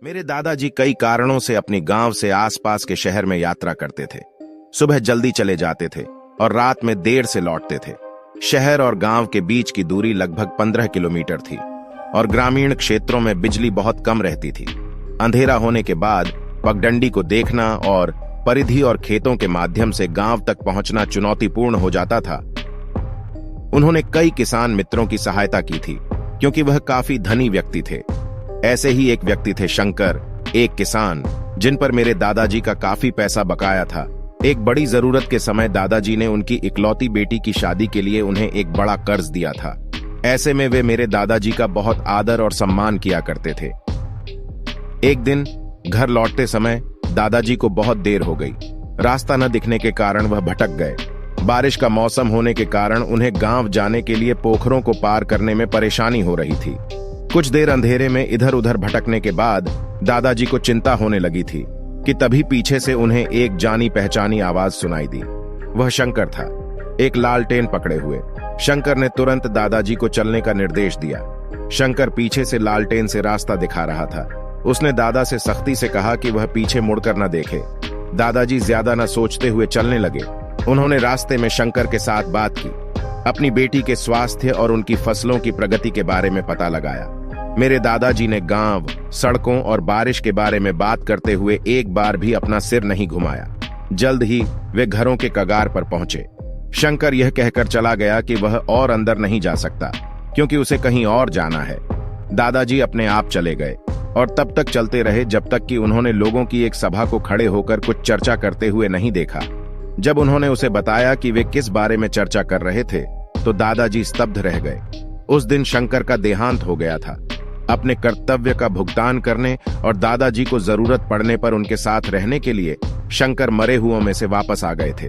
मेरे दादाजी कई कारणों से अपनी गांव से आसपास के शहर में यात्रा करते थे। सुबह जल्दी चले जाते थे और रात में देर से लौटते थे। शहर और गांव के बीच की दूरी लगभग 15 किलोमीटर थी और ग्रामीण क्षेत्रों में बिजली बहुत कम रहती थी। अंधेरा होने के बाद पगडंडी को देखना और परिधि और खेतों के माध्यम से गांव तक पहुंचना चुनौतीपूर्ण हो जाता था। उन्होंने कई किसान मित्रों की सहायता की थी क्योंकि वह काफी धनी व्यक्ति थे। ऐसे ही एक व्यक्ति थे शंकर, एक किसान जिन पर मेरे दादाजी का काफी पैसा बकाया था। एक बड़ी जरूरत के समय दादाजी ने उनकी इकलौती बेटी की शादी के लिए उन्हें एक बड़ा कर्ज दिया था। ऐसे में वे मेरे दादाजी का बहुत आदर और सम्मान किया करते थे। एक दिन घर लौटते समय दादाजी को बहुत देर हो गई। रास्ता न दिखने के कारण वह भटक गए। बारिश का मौसम होने के कारण उन्हें गांव जाने के लिए पोखरों को पार करने में परेशानी हो रही थी। कुछ देर अंधेरे में इधर उधर भटकने के बाद दादाजी को चिंता होने लगी थी कि तभी पीछे से उन्हें एक जानी पहचानी आवाज सुनाई दी। वह शंकर था, एक लालटेन पकड़े हुए। शंकर ने तुरंत दादाजी को चलने का निर्देश दिया। शंकर पीछे से लालटेन से रास्ता दिखा रहा था। उसने दादा से सख्ती से कहा कि वह पीछे मुड़कर न देखे। दादाजी ज्यादा न सोचते हुए चलने लगे। उन्होंने रास्ते में शंकर के साथ बात की, अपनी बेटी के स्वास्थ्य और उनकी फसलों की प्रगति के बारे में पता लगाया। मेरे दादाजी ने गांव, सड़कों और बारिश के बारे में बात करते हुए एक बार भी अपना सिर नहीं घुमाया। जल्द ही वे घरों के कगार पर पहुंचे। शंकर यह कहकर चला गया कि वह और अंदर नहीं जा सकता क्योंकि उसे कहीं और जाना है। दादाजी अपने आप चले गए और तब तक चलते रहे जब तक कि उन्होंने लोगों की एक सभा को खड़े होकर कुछ चर्चा करते हुए नहीं देखा। जब उन्होंने उसे बताया कि वे किस बारे में चर्चा कर रहे थे तो दादाजी स्तब्ध रह गए। उस दिन शंकर का देहांत हो गया था। अपने कर्तव्य का भुगतान करने और दादाजी को जरूरत पड़ने पर उनके साथ रहने के लिए शंकर मरे हुओं में से वापस आ गए थे।